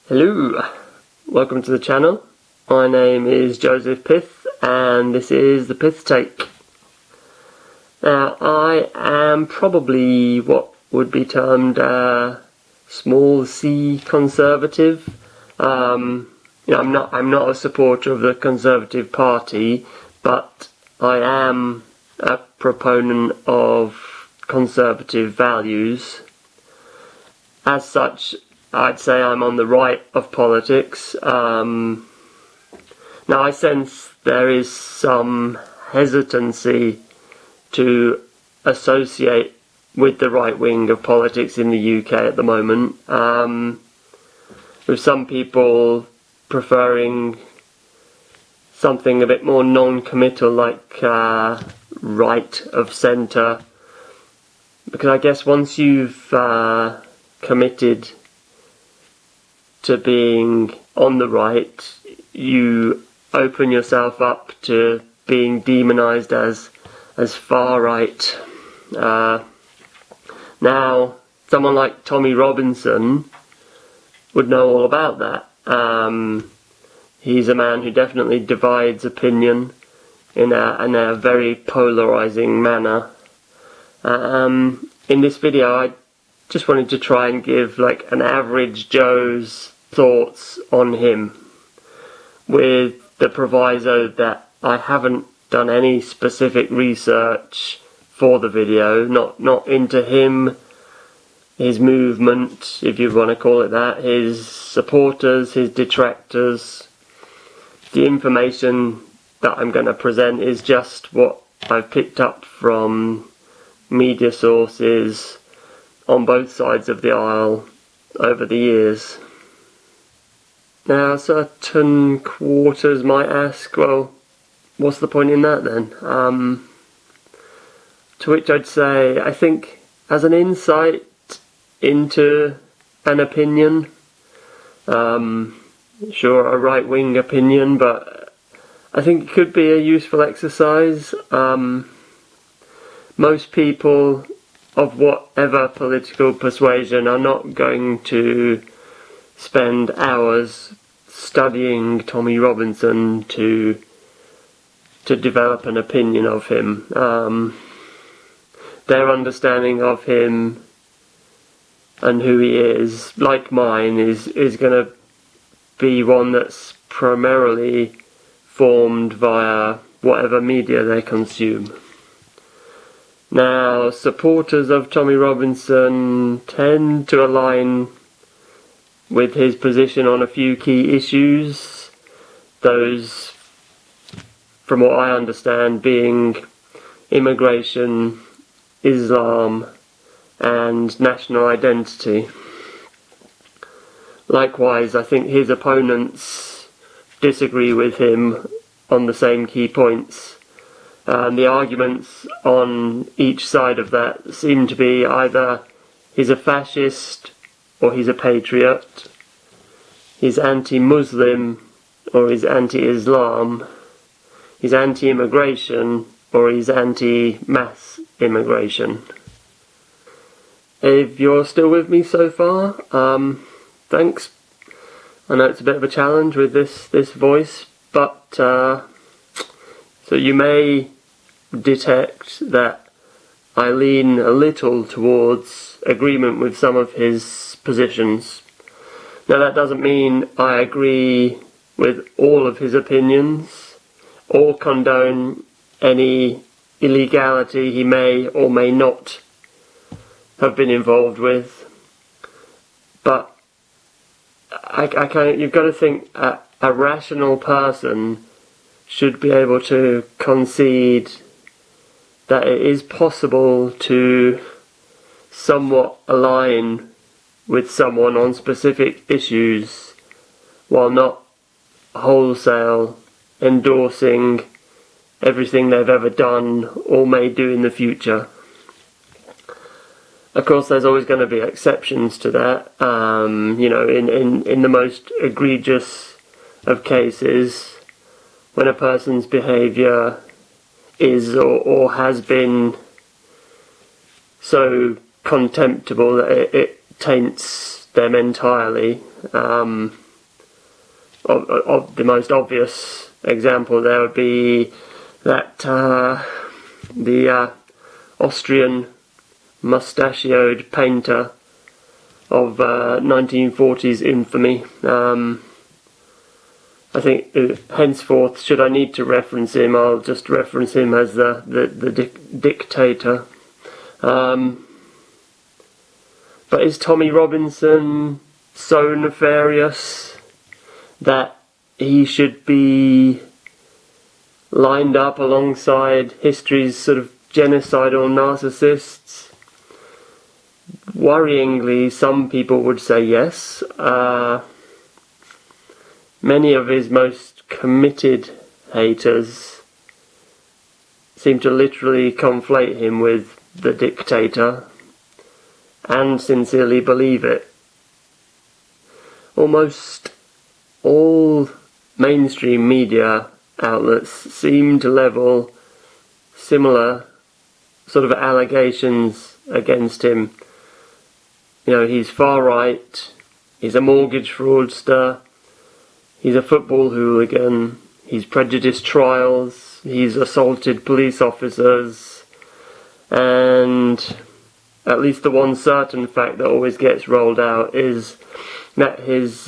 Hello, welcome to the channel. My name is Joseph Pith and this is the Pith Take. Now I am probably what would be termed a small c conservative. I'm not a supporter of the Conservative Party, but I am a proponent of conservative values. As such, I'd say I'm on the right of politics. Now I sense there is some hesitancy to associate with the right wing of politics in the UK at the moment, with some people preferring something a bit more non-committal, like right of centre, because I guess once you've committed to being on the right, you open yourself up to being demonised as far right. Now, someone like Tommy Robinson would know all about that. He's a man who definitely divides opinion in a very polarising manner. In this video, I just wanted to try and give like an average Joe's thoughts on him, with the proviso that I haven't done any specific research for the video, not into him, his movement, if you want to call it that, his supporters, his detractors. The information that I'm going to present is just what I've picked up from media sources on both sides of the aisle over the years. Now, certain quarters might ask, well, what's the point in that then? To which I'd say, I think as an insight into an opinion, sure, a right-wing opinion, but I think it could be a useful exercise. Most people of whatever political persuasion are not going to spend hours studying Tommy Robinson to develop an opinion of him. Their understanding of him and who he is, like mine, is going to be one that's primarily formed via whatever media they consume. Now, supporters of Tommy Robinson tend to align with his position on a few key issues, those, from what I understand, being immigration, Islam, and national identity. Likewise, I think his opponents disagree with him on the same key points. The arguments on each side of that seem to be either he's a fascist or he's a patriot, he's anti-Muslim or he's anti-Islam, he's anti-immigration or he's anti-mass immigration. If you're still with me so far, thanks. I know it's a bit of a challenge with this voice, but so you may detect that I lean a little towards agreement with some of his positions. Now, that doesn't mean I agree with all of his opinions or condone any illegality he may or may not have been involved with, but you've got to think a rational person should be able to concede that it is possible to somewhat align with someone on specific issues while not wholesale endorsing everything they've ever done or may do in the future. Of course, there's always going to be exceptions to that. In the most egregious of cases, when a person's behaviour is or has been so contemptible that it taints them entirely. Of the most obvious example there would be that the Austrian mustachioed painter of 1940s infamy. I think henceforth, should I need to reference him, I'll just reference him as the dictator. But is Tommy Robinson so nefarious that he should be lined up alongside history's sort of genocidal narcissists? Worryingly, some people would say yes. Many of his most committed haters seem to literally conflate him with the dictator and sincerely believe it. Almost all mainstream media outlets seem to level similar sort of allegations against him. You know, he's far right, he's a mortgage fraudster, he's a football hooligan, he's prejudiced trials, he's assaulted police officers, and at least the one certain fact that always gets rolled out is that his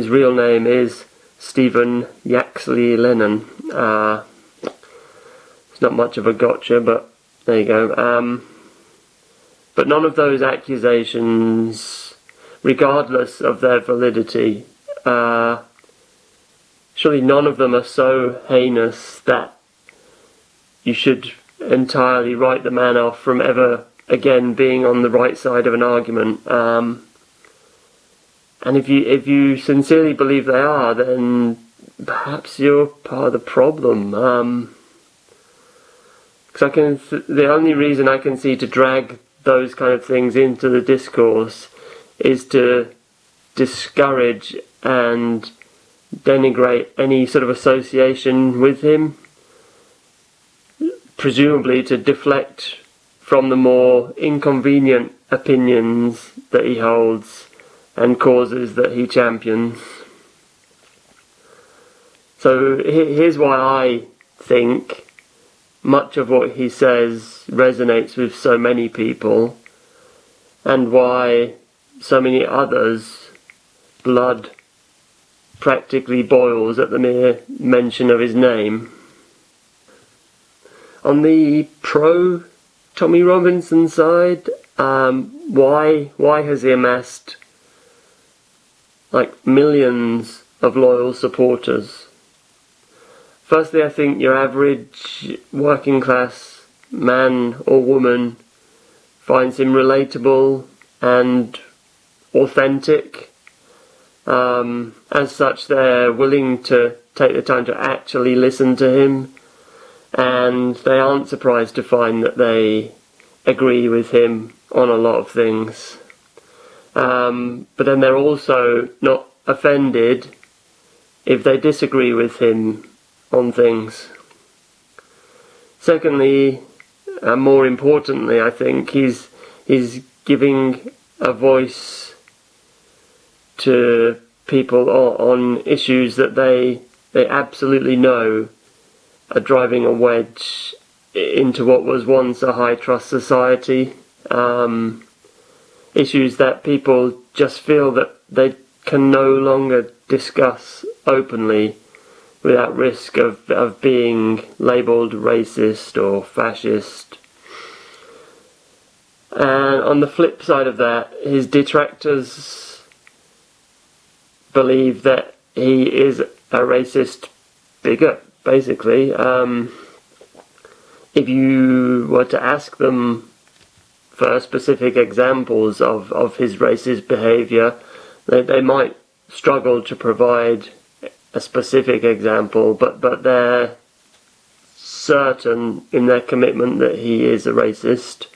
real name is Stephen Yaxley Lennon. It's not much of a gotcha, but there you go. But none of those accusations, regardless of their validity, surely none of them are so heinous that you should entirely write the man off from ever again being on the right side of an argument. And if you sincerely believe they are, then perhaps you're part of the problem. Because the only reason I can see to drag those kind of things into the discourse is to discourage and denigrate any sort of association with him, presumably to deflect from the more inconvenient opinions that he holds and causes that he champions. So here's why I think much of what he says resonates with so many people, and why so many others' blood practically boils at the mere mention of his name. On the pro Tommy Robinson side, why has he amassed like millions of loyal supporters? Firstly, I think your average working class man or woman finds him relatable and authentic. As such, they're willing to take the time to actually listen to him, and they aren't surprised to find that they agree with him on a lot of things. But then they're also not offended if they disagree with him on things. Secondly, and more importantly, I think he's giving a voice to people on issues that they absolutely know are driving a wedge into what was once a high trust society. Issues that people just feel that they can no longer discuss openly without risk of being labelled racist or fascist. And on the flip side of that, his detractors believe that he is a racist bigot, basically. If you were to ask them for specific examples of his racist behaviour, they might struggle to provide a specific example, but they're certain in their commitment that he is a racist.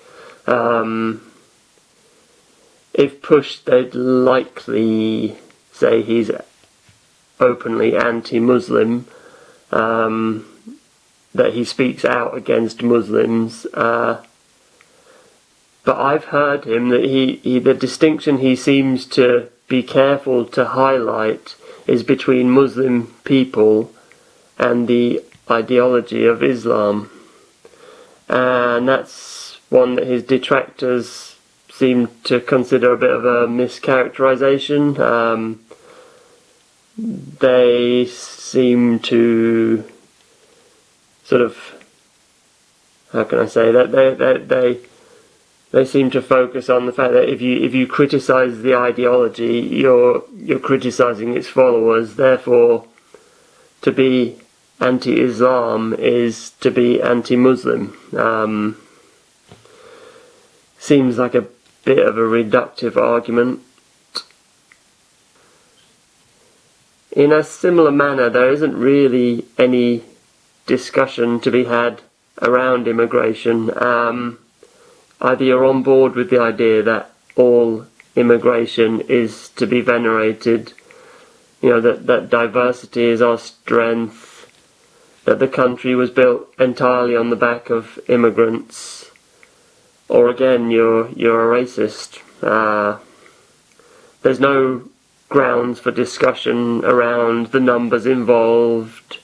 If pushed, they'd likely say he's openly anti-Muslim, that he speaks out against Muslims, But I've heard him that the distinction he seems to be careful to highlight is between Muslim people and the ideology of Islam. And that's one that his detractors seem to consider a bit of a mischaracterization. They seem to sort of, how can I say that, they seem to focus on the fact that if you criticize the ideology, you're criticizing its followers. Therefore, to be anti-Islam is to be anti-Muslim. Seems like a bit of a reductive argument. In a similar manner, there isn't really any discussion to be had around immigration. Either you're on board with the idea that all immigration is to be venerated, that diversity is our strength, that the country was built entirely on the back of immigrants, or again you're a racist. There's no grounds for discussion around the numbers involved,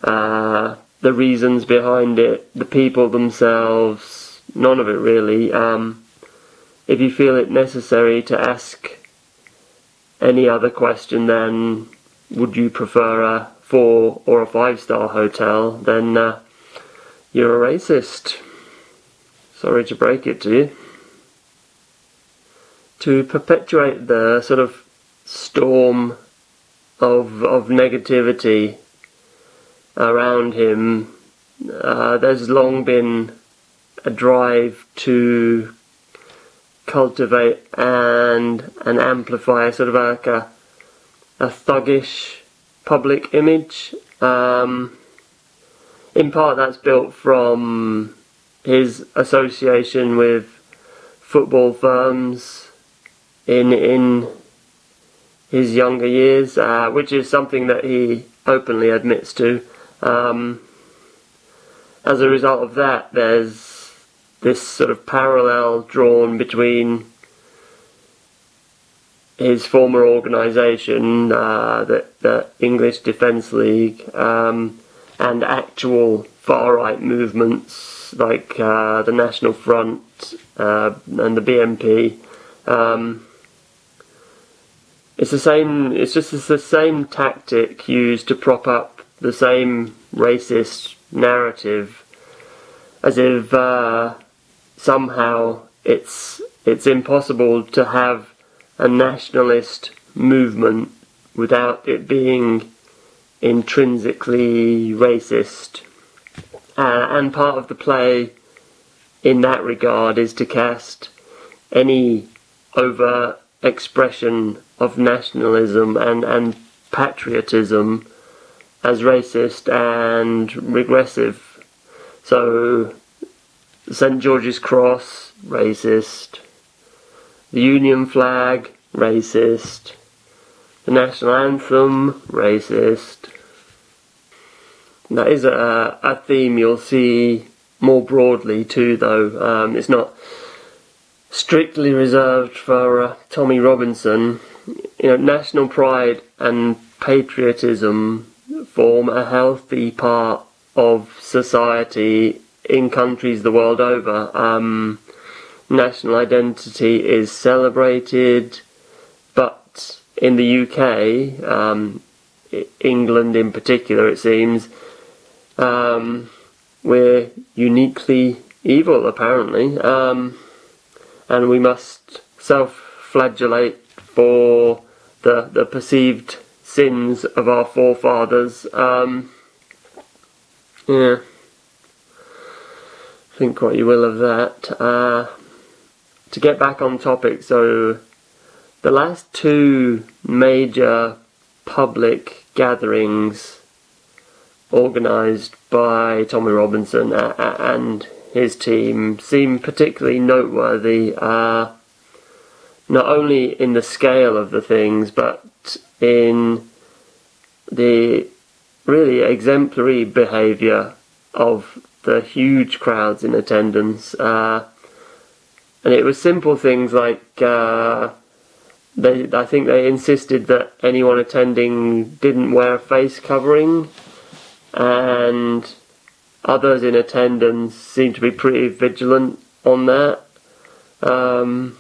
the reasons behind it, the people themselves. None of it really. If you feel it necessary to ask any other question, then would you prefer a 4 or a 5-star hotel, then you're a racist. Sorry to break it to you. To perpetuate the sort of storm of negativity around him, there's long been a drive to cultivate and amplify sort of like a thuggish public image. In part that's built from his association with football firms in his younger years, which is something that he openly admits to. As a result of that, there's this sort of parallel drawn between his former organisation, the English Defence League, and actual far-right movements like the National Front and the BNP. It's the same tactic used to prop up the same racist narrative, as if somehow it's impossible to have a nationalist movement without it being intrinsically racist. And part of the play in that regard is to cast any overt expression of nationalism and patriotism as racist and regressive. So, St. George's Cross, racist. The Union flag, racist. The national anthem, racist. And that is a theme you'll see more broadly too, though. It's not strictly reserved for Tommy Robinson. National pride and patriotism form a healthy part of society in countries the world over. National identity is celebrated, but in the UK, England in particular, it seems, we're uniquely evil, apparently, and we must self-flagellate for the perceived sins of our forefathers. Think what you will of that. To get back on topic, so the last 2 major public gatherings organised by Tommy Robinson and his team seem particularly noteworthy, not only in the scale of the things, but in the really exemplary behaviour of the huge crowds in attendance. And it was simple things like I think they insisted that anyone attending didn't wear a face covering, and others in attendance seemed to be pretty vigilant on that. And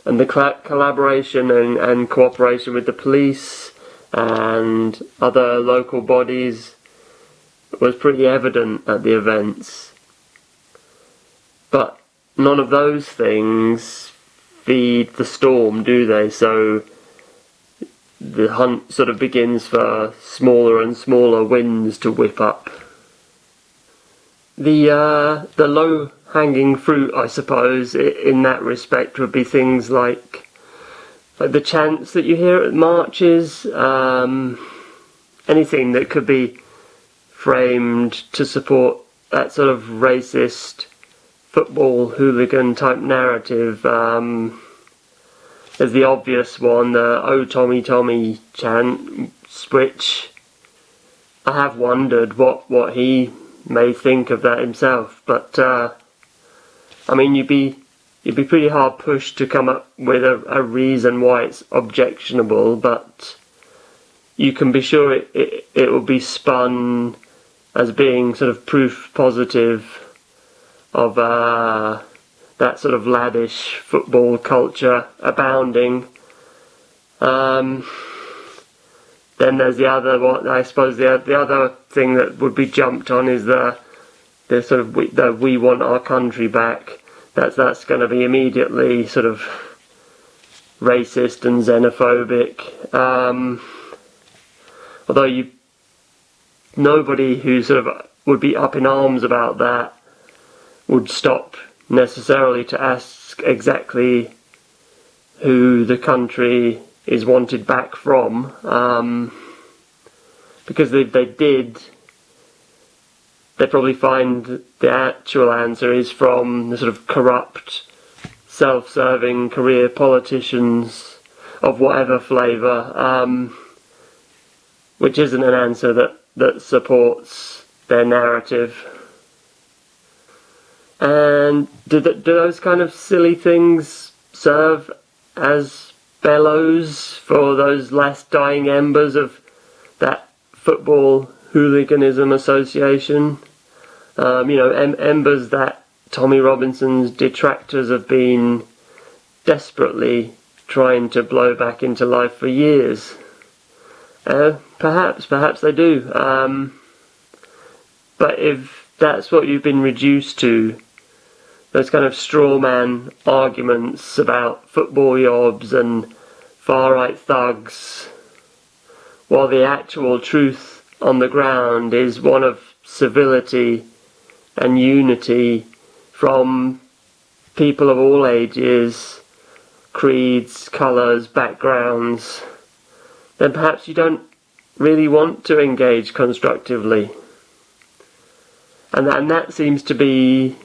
the collaboration and cooperation with the police and other local bodies was pretty evident at the events. But none of those things feed the storm, do they? So the hunt sort of begins for smaller and smaller winds to whip up. The low-hanging fruit, I suppose, in that respect would be things like the chants that you hear at marches, anything that could be framed to support that sort of racist football hooligan type narrative. There's the obvious one, the "Oh Tommy Tommy" chant, which I have wondered what he may think of that himself. But I mean, you'd be pretty hard pushed to come up with a reason why it's objectionable, but you can be sure it will be spun as being sort of proof positive of that sort of laddish football culture abounding. Then there's the other one. I suppose the other thing that would be jumped on is the sort of we want our country back. That's going to be immediately sort of racist and xenophobic. Although nobody who sort of would be up in arms about that would stop necessarily to ask exactly who the country is wanted back from, because they'd probably find the actual answer is from the sort of corrupt, self-serving career politicians of whatever flavour, which isn't an answer that supports their narrative. And do those kind of silly things serve as bellows for those last dying embers of that football hooliganism association? Embers that Tommy Robinson's detractors have been desperately trying to blow back into life for years. Perhaps they do. But if that's what you've been reduced to, those kind of straw man arguments about football yobs and far-right thugs, while the actual truth on the ground is one of civility and unity from people of all ages, creeds, colours, backgrounds, then perhaps you don't really want to engage constructively. And that seems to be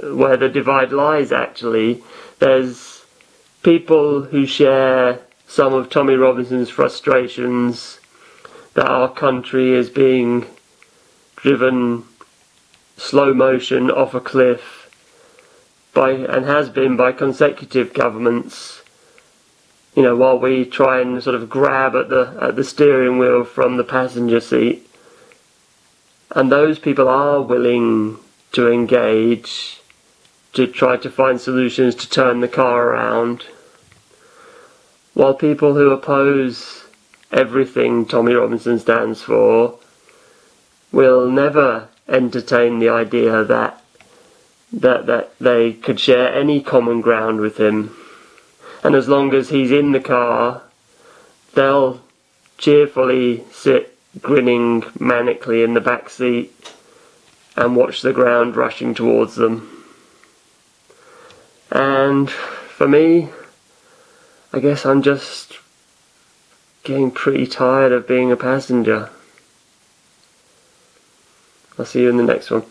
where the divide lies, actually. There's people who share some of Tommy Robinson's frustrations that our country is being driven slow motion off a cliff and has been by consecutive governments, while we try and sort of grab at the steering wheel from the passenger seat. And those people are willing to engage, to try to find solutions to turn the car around, while people who oppose everything Tommy Robinson stands for will never entertain the idea that they could share any common ground with him. And as long as he's in the car, they'll cheerfully sit grinning manically in the back seat and watch the ground rushing towards them. And for me, I guess I'm just getting pretty tired of being a passenger. I'll see you in the next one.